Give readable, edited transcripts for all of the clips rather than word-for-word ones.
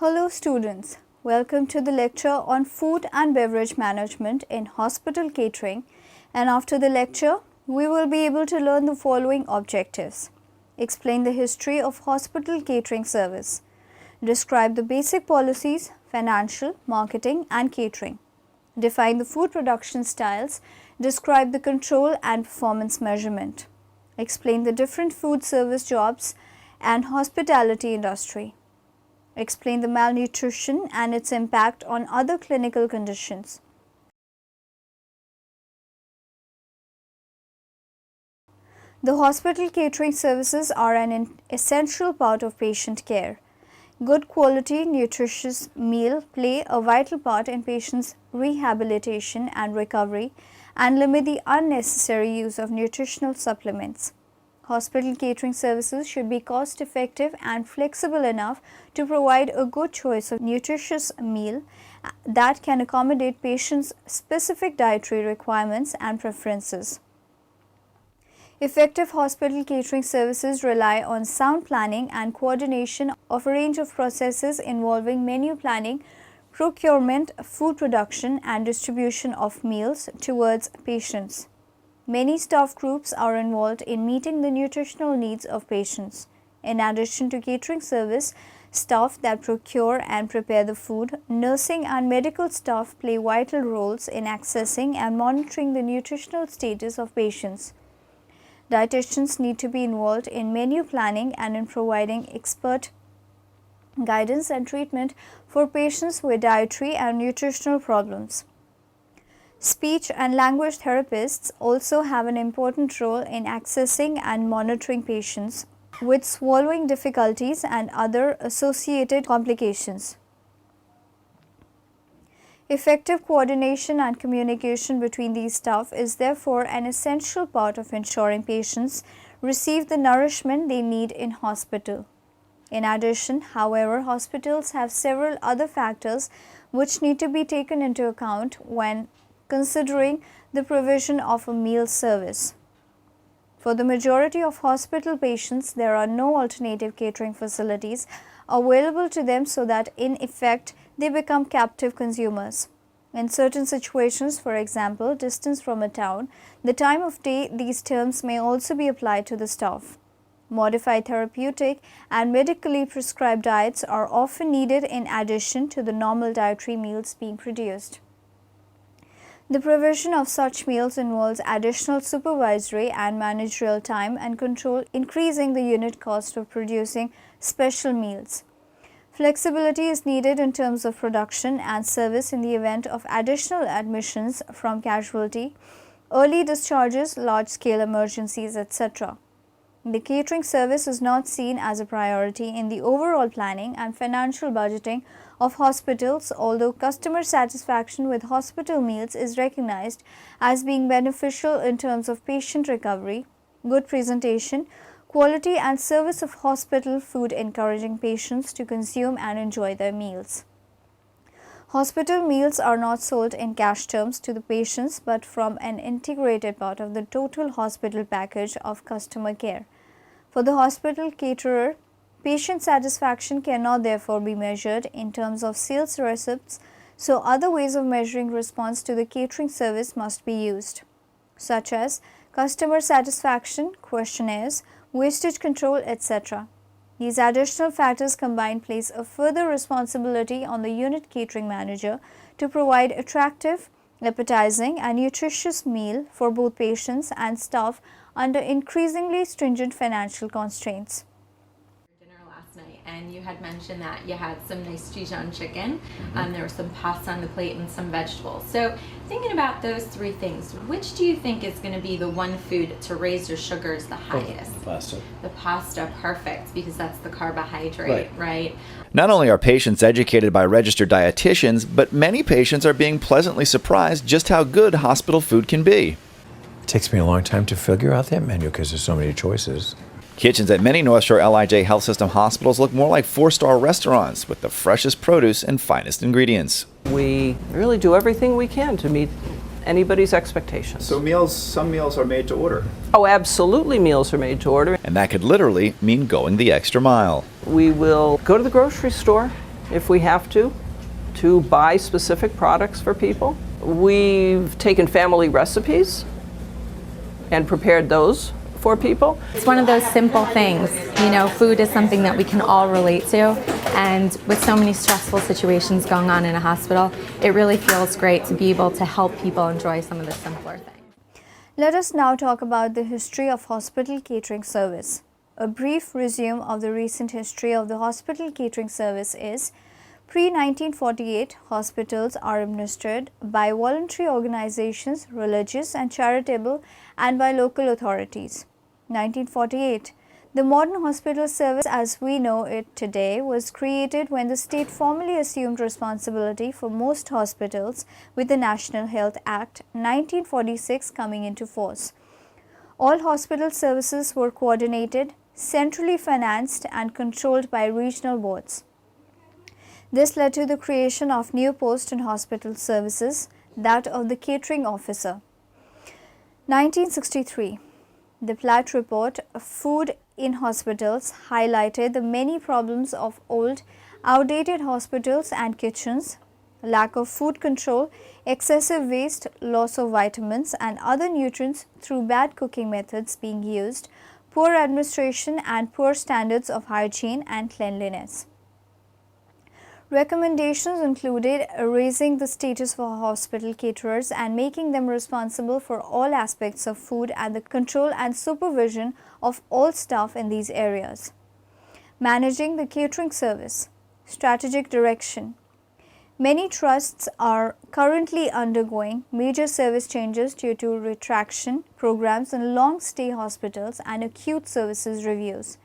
Hello students, welcome to the lecture on food and beverage management in hospital catering, and after the lecture we will be able to learn the following objectives. Explain the history of hospital catering service. Describe the basic policies, financial, marketing and catering. Define the food production styles. Describe the control and performance measurement. Explain the different food service jobs and hospitality industry. Explain the malnutrition and its impact on other clinical conditions. The hospital catering services are an essential part of patient care. Good quality, nutritious meal play a vital part in patients' rehabilitation and recovery and limit the unnecessary use of nutritional supplements. Hospital catering services should be cost effective and flexible enough to provide a good choice of nutritious meal that can accommodate patients' specific dietary requirements and preferences. Effective hospital catering services rely on sound planning and coordination of a range of processes involving menu planning, procurement, food production and distribution of meals towards patients. Many staff groups are involved in meeting the nutritional needs of patients. In addition to catering service, staff that procure and prepare the food, nursing and medical staff play vital roles in accessing and monitoring the nutritional status of patients. Dietitians need to be involved in menu planning and in providing expert guidance and treatment for patients with dietary and nutritional problems. Speech and language therapists also have an important role in accessing and monitoring patients with swallowing difficulties and other associated complications. Effective coordination and communication between these staff is therefore an essential part of ensuring patients receive the nourishment they need in hospital. In addition, however, hospitals have several other factors which need to be taken into account when considering the provision of a meal service. For the majority of hospital patients, there are no alternative catering facilities available to them, so that in effect they become captive consumers. In certain situations, for example, distance from a town, the time of day, these terms may also be applied to the staff. Modified therapeutic and medically prescribed diets are often needed in addition to the normal dietary meals being produced. The provision of such meals involves additional supervisory and managerial time and control, increasing the unit cost of producing special meals. Flexibility is needed in terms of production and service in the event of additional admissions from casualty, early discharges, large-scale emergencies, etc. The catering service is not seen as a priority in the overall planning and financial budgeting of hospitals, although customer satisfaction with hospital meals is recognized as being beneficial in terms of patient recovery, good presentation, quality and service of hospital food, encouraging patients to consume and enjoy their meals. Hospital meals are not sold in cash terms to the patients, but from an integrated part of the total hospital package of customer care. For the hospital caterer, patient satisfaction cannot therefore be measured in terms of sales receipts, so other ways of measuring response to the catering service must be used, such as customer satisfaction, questionnaires, wastage control, etc. These additional factors combined place a further responsibility on the unit catering manager to provide attractive, appetizing and nutritious meal for both patients and staff under increasingly stringent financial constraints. Dinner last night, and you had mentioned that you had some nice Dijon chicken, there was some pasta on the plate and some vegetables. So thinking about those three things, which do you think is going to be the one food to raise your sugars the highest? The pasta. The pasta, perfect, because that's the carbohydrate, right? Not only are patients educated by registered dietitians, but many patients are being pleasantly surprised just how good hospital food can be. It takes me a long time to figure out that menu because there's so many choices. Kitchens at many North Shore LIJ Health System hospitals look more like four-star restaurants with the freshest produce and finest ingredients. We really do everything we can to meet anybody's expectations. So some meals are made to order. Oh, absolutely, meals are made to order. And that could literally mean going the extra mile. We will go to the grocery store if we have to buy specific products for people. We've taken family recipes and prepared those for people. It's one of those simple things. You know, food is something that we can all relate to, and with so many stressful situations going on in a hospital, it really feels great to be able to help people enjoy some of the simpler things. Let us now talk about the history of hospital catering service. A brief resume of the recent history of the hospital catering service is: pre-1948, hospitals are administered by voluntary organizations, religious and charitable, and by local authorities. 1948. The modern hospital service as we know it today was created when the state formally assumed responsibility for most hospitals with the National Health Act 1946 coming into force. All hospital services were coordinated, centrally financed and controlled by regional boards. This led to the creation of new post in hospital services, that of the catering officer. 1963. The Platt Report, Food in Hospitals, highlighted the many problems of old, outdated hospitals and kitchens: lack of food control, excessive waste, loss of vitamins and other nutrients through bad cooking methods being used, poor administration and poor standards of hygiene and cleanliness. Recommendations included raising the status for hospital caterers and making them responsible for all aspects of food and the control and supervision of all staff in these areas. Managing the catering service. Strategic direction. Many trusts are currently undergoing major service changes due to retraction programs in long-stay hospitals and acute services reviews.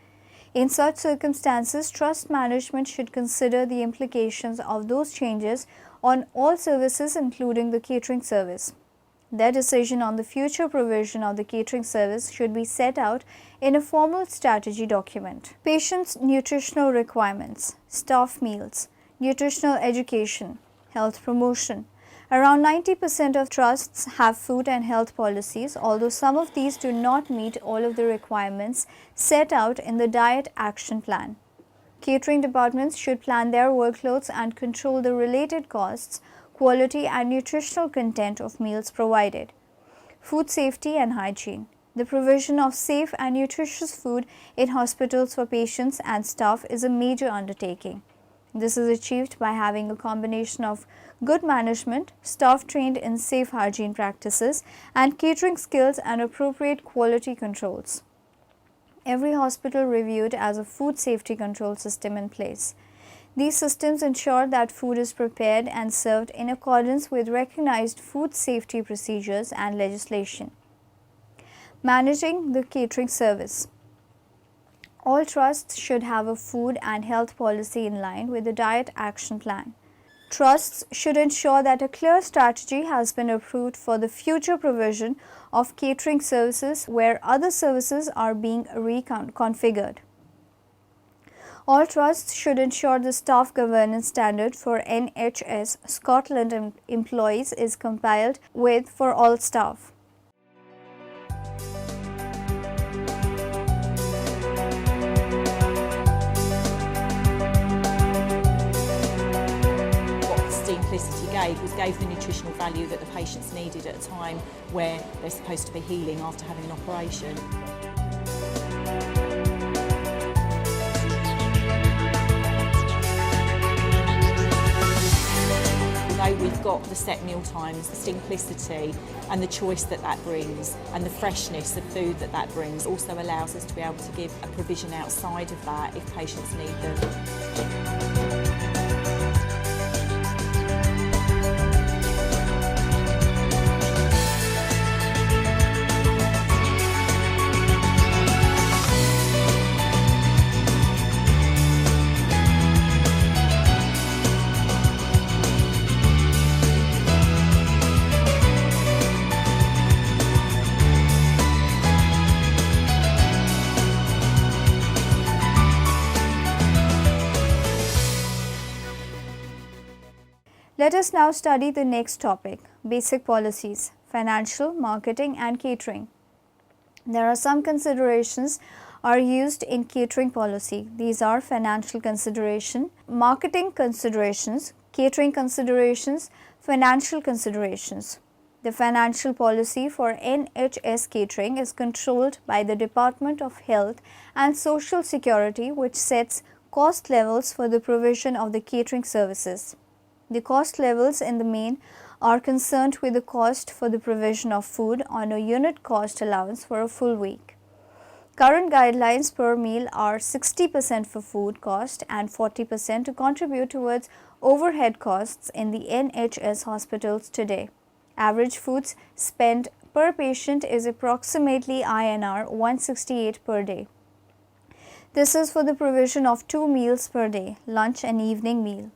In such circumstances, trust management should consider the implications of those changes on all services, including the catering service. Their decision on the future provision of the catering service should be set out in a formal strategy document. Patients' nutritional requirements, staff meals, nutritional education, health promotion. Around 90% of trusts have food and health policies, although some of these do not meet all of the requirements set out in the Diet Action Plan. Catering departments should plan their workloads and control the related costs, quality and nutritional content of meals provided. Food safety and hygiene. The provision of safe and nutritious food in hospitals for patients and staff is a major undertaking. This is achieved by having a combination of good management, staff trained in safe hygiene practices, and catering skills and appropriate quality controls. Every hospital reviewed as a food safety control system in place. These systems ensure that food is prepared and served in accordance with recognized food safety procedures and legislation. Managing the catering service. All trusts should have a food and health policy in line with the Diet Action Plan. Trusts should ensure that a clear strategy has been approved for the future provision of catering services where other services are being reconfigured. All trusts should ensure the staff governance standard for NHS Scotland employees is compiled with for all staff. Gave the nutritional value that the patients needed at a time where they're supposed to be healing after having an operation. Although we've got the set meal times, the simplicity and the choice that that brings and the freshness of food that that brings also allows us to be able to give a provision outside of that if patients need them. Let us now study the next topic, basic policies, financial, marketing and catering. There are some considerations are used in catering policy. These are financial consideration, marketing considerations, catering considerations, financial considerations. The financial policy for NHS catering is controlled by the Department of Health and Social Security, which sets cost levels for the provision of the catering services. The cost levels in the main are concerned with the cost for the provision of food on a unit cost allowance for a full week. Current guidelines per meal are 60% for food cost and 40% to contribute towards overhead costs in the NHS hospitals today. Average foods spent per patient is approximately INR 168 per day. This is for the provision of 2 meals per day, lunch and evening meal.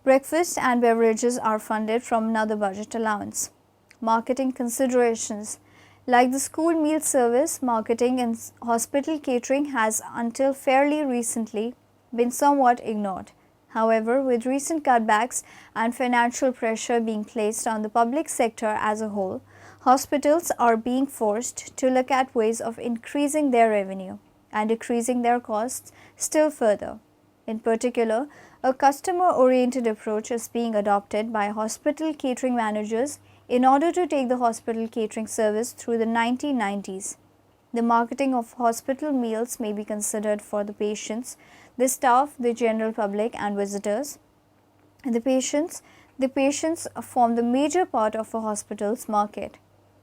Breakfast and beverages are funded from another budget allowance. Marketing considerations. Like the school meal service, marketing in hospital catering has until fairly recently been somewhat ignored. However, with recent cutbacks and financial pressure being placed on the public sector as a whole, hospitals are being forced to look at ways of increasing their revenue and decreasing their costs still further. In particular, a customer-oriented approach is being adopted by hospital catering managers in order to take the hospital catering service through the 1990s. The marketing of hospital meals may be considered for the patients, the staff, the general public and visitors. The patients form the major part of a hospital's market.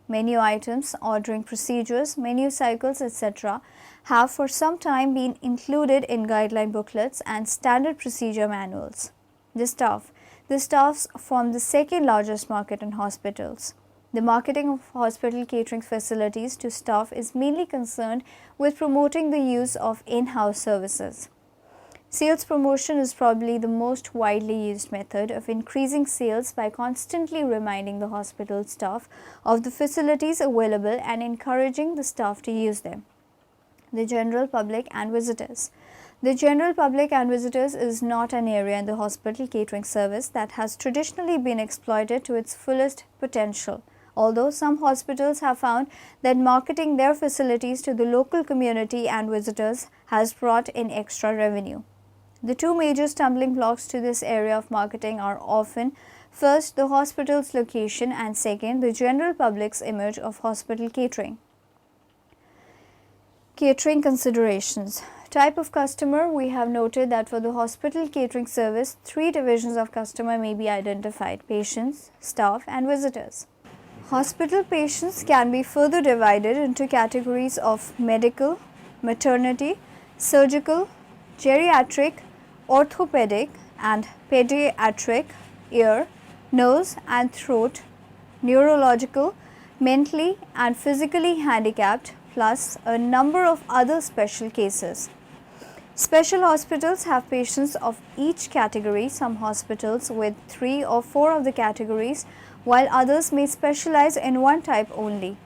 Menu items, ordering procedures, menu cycles, etc. have for some time been included in guideline booklets and standard procedure manuals. The staffs form the second largest market in hospitals. The marketing of hospital catering facilities to staff is mainly concerned with promoting the use of in-house services. Sales promotion is probably the most widely used method of increasing sales by constantly reminding the hospital staff of the facilities available and encouraging the staff to use them. The general public and visitors. The general public and visitors is not an area in the hospital catering service that has traditionally been exploited to its fullest potential, although some hospitals have found that marketing their facilities to the local community and visitors has brought in extra revenue. The two major stumbling blocks to this area of marketing are often, first, the hospital's location, and second, the general public's image of hospital catering. Catering considerations. Type of customer. We have noted that for the hospital catering service, 3 divisions of customer may be identified: patients, staff and visitors. Hospital patients can be further divided into categories of medical, maternity, surgical, geriatric, orthopedic and pediatric, ear, nose and throat, neurological, mentally and physically handicapped, plus a number of other special cases. Special hospitals have patients of each category, some hospitals with 3 or 4 of the categories, while others may specialize in one type only.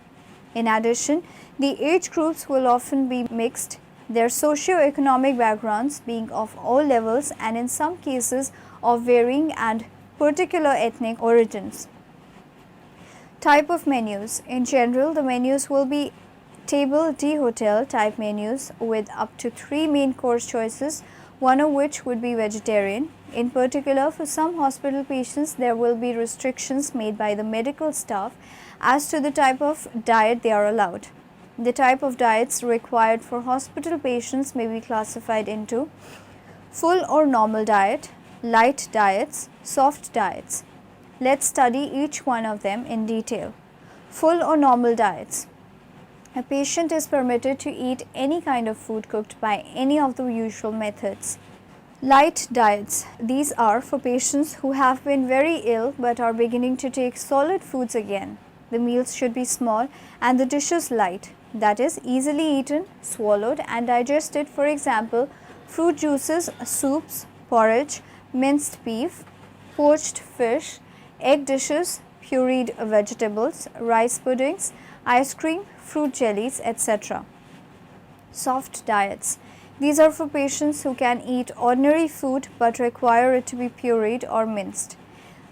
In addition, the age groups will often be mixed, their socio-economic backgrounds being of all levels and in some cases of varying and particular ethnic origins. Type of menus. In general, the menus will be table d'hotel type menus with up to 3 main course choices, one of which would be vegetarian. In particular, for some hospital patients, there will be restrictions made by the medical staff as to the type of diet they are allowed. The type of diets required for hospital patients may be classified into full or normal diet, light diets, soft diets. Let's study each one of them in detail. Full or normal diets. A patient is permitted to eat any kind of food cooked by any of the usual methods. Light diets. These are for patients who have been very ill but are beginning to take solid foods again. The meals should be small and the dishes light, that is, easily eaten, swallowed and digested. For example, fruit juices, soups, porridge, minced beef, poached fish, egg dishes, pureed vegetables, rice puddings, ice cream, fruit jellies, etc. Soft diets. These are for patients who can eat ordinary food but require it to be pureed or minced.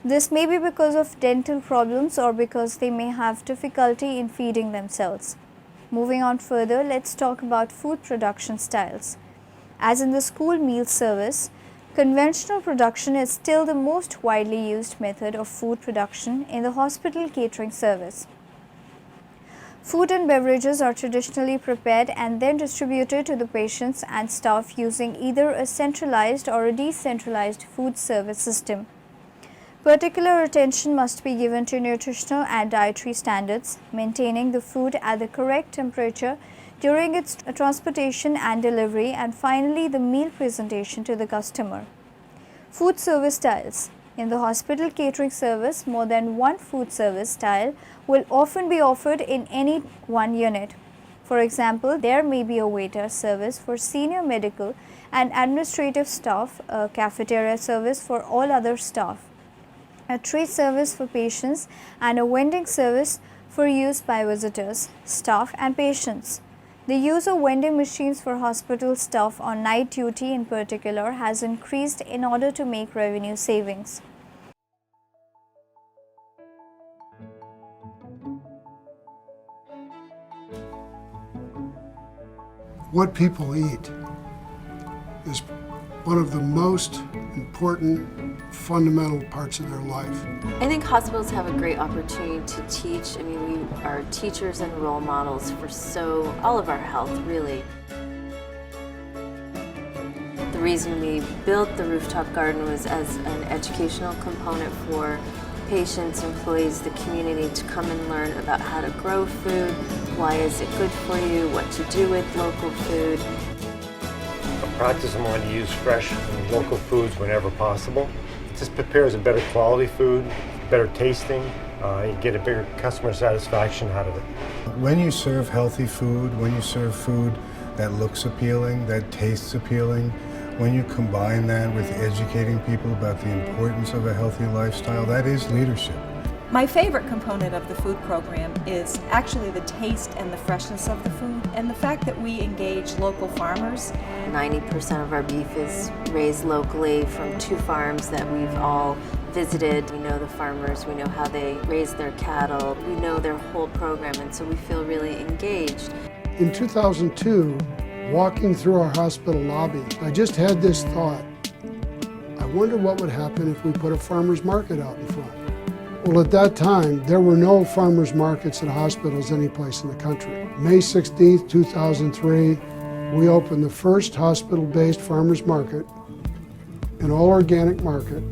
This may be because of dental problems or because they may have difficulty in feeding themselves. Moving on further, let's talk about food production styles. As in the school meal service, conventional production is still the most widely used method of food production in the hospital catering service. Food and beverages are traditionally prepared and then distributed to the patients and staff using either a centralized or a decentralized food service system. Particular attention must be given to nutritional and dietary standards, maintaining the food at the correct temperature during its transportation and delivery, and finally the meal presentation to the customer. Food service styles. In the hospital catering service, more than one food service style will often be offered in any one unit. For example, there may be a waiter service for senior medical and administrative staff, a cafeteria service for all other staff, a tray service for patients, and a vending service for use by visitors, staff and patients. The use of vending machines for hospital staff on night duty in particular has increased in order to make revenue savings. What people eat is one of the most important fundamental parts of their life. I think hospitals have a great opportunity to teach. I mean, we are teachers and role models for all of our health, really. The reason we built the rooftop garden was as an educational component for patients, employees, the community to come and learn about how to grow food, why is it good for you, what to do with local food. A practice I want to use fresh and local foods whenever possible. It just prepares a better quality food, better tasting, you get a bigger customer satisfaction out of it. When you serve healthy food, when you serve food that looks appealing, that tastes appealing, when you combine that with educating people about the importance of a healthy lifestyle, that is leadership. My favorite component of the food program is actually the taste and the freshness of the food and the fact that we engage local farmers. 90% of our beef is raised locally from 2 farms that we've all visited. We know the farmers, we know how they raise their cattle, we know their whole program, and so we feel really engaged. In 2002, walking through our hospital lobby, I just had this thought. I wonder what would happen if we put a farmer's market out in front. Well, at that time, there were no farmers markets at hospitals anyplace in the country. May 16th, 2003, we opened the first hospital-based farmers market, an all-organic market,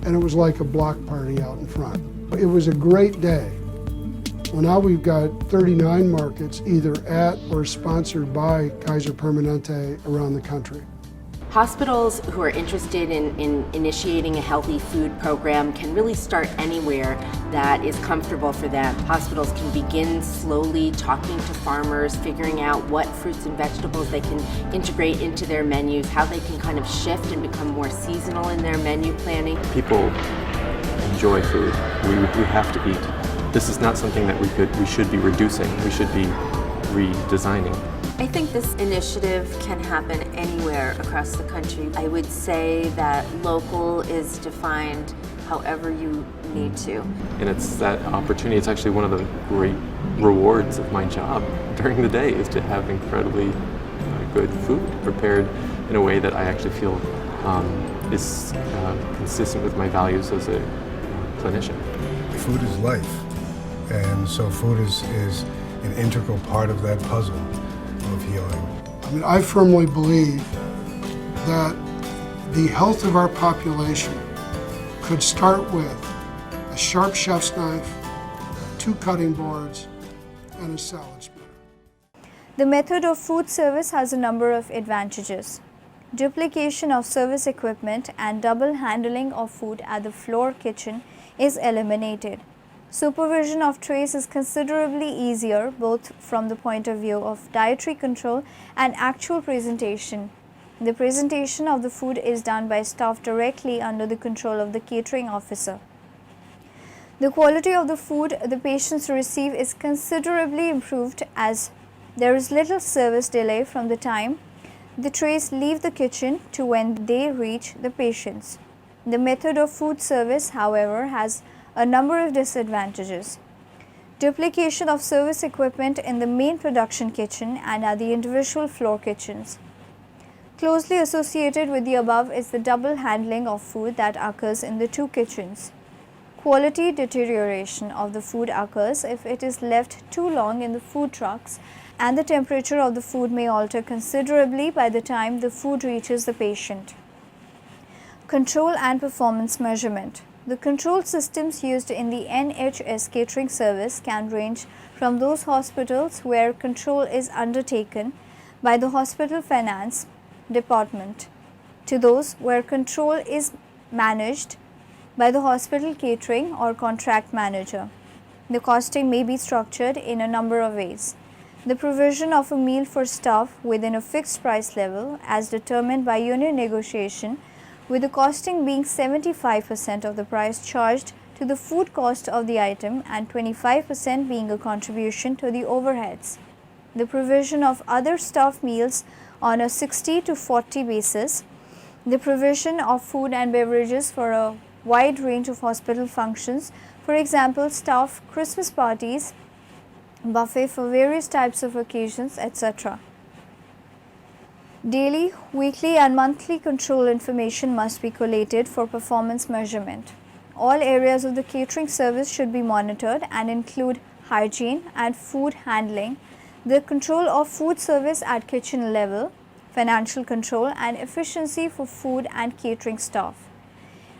and it was like a block party out in front. It was a great day. Well, now we've got 39 markets either at or sponsored by Kaiser Permanente around the country. Hospitals who are interested in initiating a healthy food program can really start anywhere that is comfortable for them. Hospitals can begin slowly talking to farmers, figuring out what fruits and vegetables they can integrate into their menus, how they can kind of shift and become more seasonal in their menu planning. People enjoy food. We have to eat. This is not something that we should be reducing. We should be redesigning. I think this initiative can happen anywhere across the country. I would say that local is defined however you need to. And it's that opportunity, it's actually one of the great rewards of my job during the day is to have incredibly good food prepared in a way that I actually feel is consistent with my values as a clinician. Food is life, and so food is an integral part of that puzzle of healing. I mean, I firmly believe that the health of our population could start with a sharp chef's knife, 2 cutting boards, and a salad splitter. The method of food service has a number of advantages. Duplication of service equipment and double handling of food at the floor kitchen is eliminated. Supervision of trays is considerably easier both from the point of view of dietary control and actual presentation. The presentation of the food is done by staff directly under the control of the catering officer. The quality of the food the patients receive is considerably improved as there is little service delay from the time the trays leave the kitchen to when they reach the patients. The method of food service, however, has a number of disadvantages. duplication of service equipment in the main production kitchen and at the individual floor kitchens. Closely associated with the above is the double handling of food that occurs in the two kitchens. Quality deterioration of the food occurs if it is left too long in the food trucks, and the temperature of the food may alter considerably by the time the food reaches the patient. Control and performance measurement. The control systems used in the NHS catering service can range from those hospitals where control is undertaken by the hospital finance department to those where control is managed by the hospital catering or contract manager. The costing may be structured in a number of ways. The provision of a meal for staff within a fixed price level as determined by union negotiation, with the costing being 75% of the price charged to the food cost of the item and 25% being a contribution to the overheads. The provision of other staff meals on a 60 to 40 basis. The provision of food and beverages for a wide range of hospital functions, for example, staff Christmas parties, buffet for various types of occasions, etc. Daily, weekly and monthly control information must be collated for performance measurement. All areas of the catering service should be monitored and include hygiene and food handling, the control of food service at kitchen level, financial control and efficiency for food and catering staff.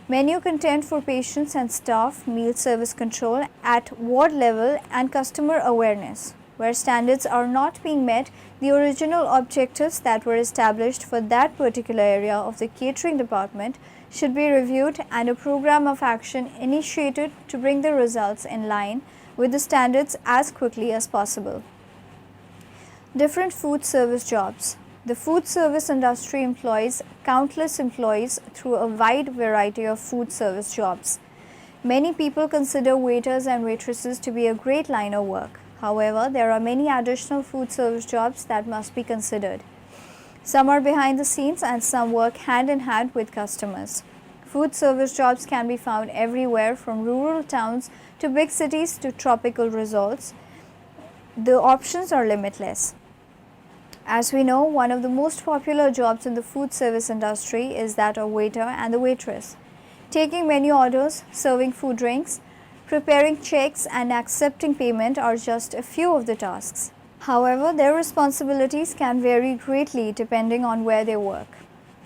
Menu content for patients and staff, meal service control at ward level and customer awareness. Where standards are not being met, the original objectives that were established for that particular area of the catering department should be reviewed and a program of action initiated to bring the results in line with the standards as quickly as possible. Different food service jobs. The food service industry employs countless employees through a wide variety of food service jobs. Many people consider waiters and waitresses to be a great line of work. However, there are many additional food service jobs that must be considered. Some are behind the scenes and some work hand in hand with customers. Food service jobs can be found everywhere from rural towns to big cities to tropical resorts. The options are limitless. As we know, one of the most popular jobs in the food service industry is that of waiter and the waitress. Taking menu orders, serving food drinks, preparing checks and accepting payment are just a few of the tasks. However, their responsibilities can vary greatly depending on where they work.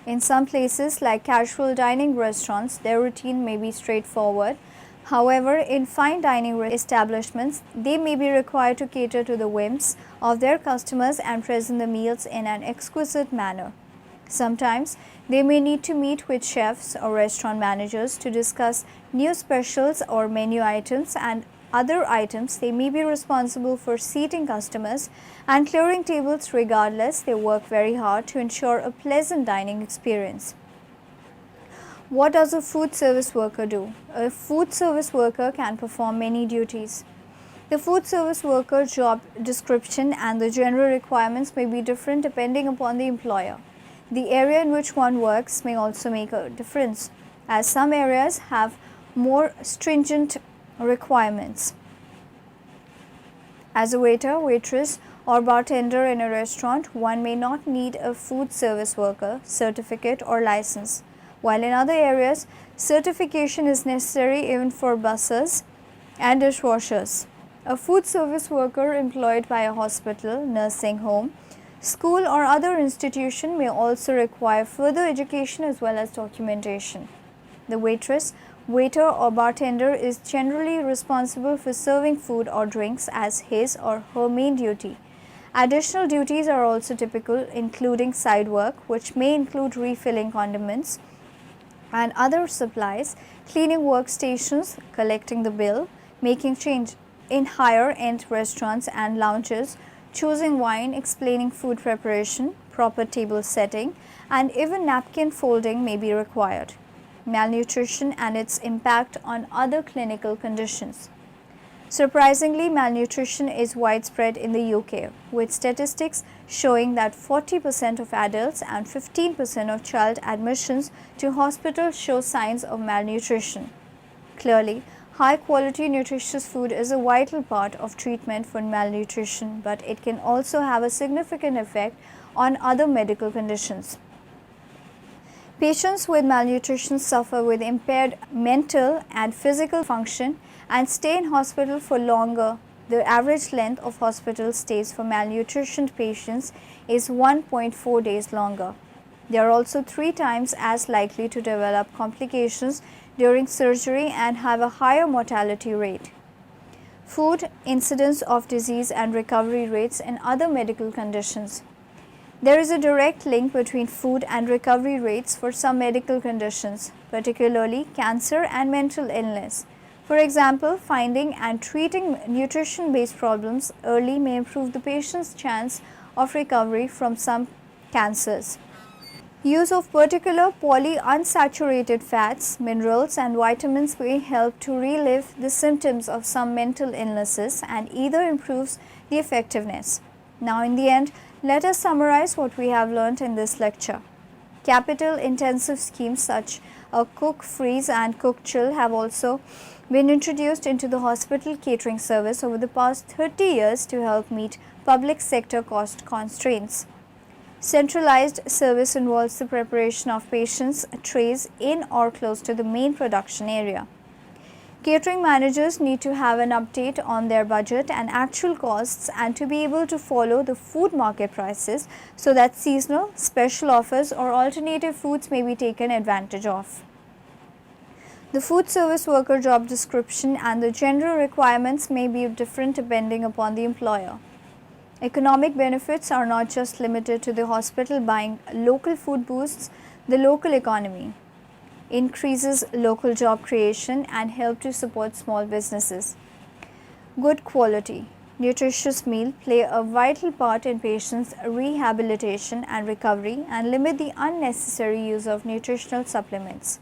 In some places like casual dining restaurants, their routine may be straightforward. However, in fine dining establishments, they may be required to cater to the whims of their customers and present the meals in an exquisite manner. Sometimes, they may need to meet with chefs or restaurant managers to discuss new specials or menu items and other items. They may be responsible for seating customers and clearing tables. Regardless, they work very hard to ensure a pleasant dining experience. What does a food service worker do? A food service worker can perform many duties. The food service worker job description and the general requirements may be different depending upon the employer. The area in which one works may also make a difference, as some areas have more stringent requirements. As a waiter, waitress, or bartender in a restaurant, one may not need a food service worker certificate or license, while in other areas, certification is necessary even for bussers and dishwashers. A food service worker employed by a hospital, nursing home, school or other institution may also require further education as well as documentation. The waitress, waiter or bartender is generally responsible for serving food or drinks as his or her main duty. Additional duties are also typical, including side work, which may include refilling condiments and other supplies, cleaning workstations, collecting the bill, making change in higher-end restaurants and lounges, choosing wine, explaining food preparation, proper table setting, and even napkin folding may be required. Malnutrition and its impact on other clinical conditions. Surprisingly, malnutrition is widespread in the UK, with statistics showing that 40% of adults and 15% of child admissions to hospitals show signs of malnutrition. Clearly, High quality nutritious food is a vital part of treatment for malnutrition, but it can also have a significant effect on other medical conditions. Patients with malnutrition suffer with impaired mental and physical function and stay in hospital for longer. The average length of hospital stays for malnutritioned patients is 1.4 days longer. They are also 3 times as likely to develop complications during surgery and have a higher mortality rate. Food, incidence of disease and recovery rates in other medical conditions. There is a direct link between food and recovery rates for some medical conditions, particularly cancer and mental illness. For example, finding and treating nutrition-based problems early may improve the patient's chance of recovery from some cancers. Use of particular polyunsaturated fats, minerals and vitamins may help to relieve the symptoms of some mental illnesses and either improves the effectiveness. Now in the end, let us summarize what we have learned in this lecture. Capital intensive schemes such as cook, freeze and cook chill have also been introduced into the hospital catering service over the past 30 years to help meet public sector cost constraints. Centralized service involves the preparation of patients' trays in or close to the main production area. Catering managers need to have an update on their budget and actual costs and to be able to follow the food market prices so that seasonal, special offers or alternative foods may be taken advantage of. The food service worker job description and the general requirements may be different depending upon the employer. Economic benefits are not just limited to the hospital buying local food boosts the local economy, increases local job creation and help to support small businesses. Good quality, nutritious meal play a vital part in patients' rehabilitation and recovery and limit the unnecessary use of nutritional supplements.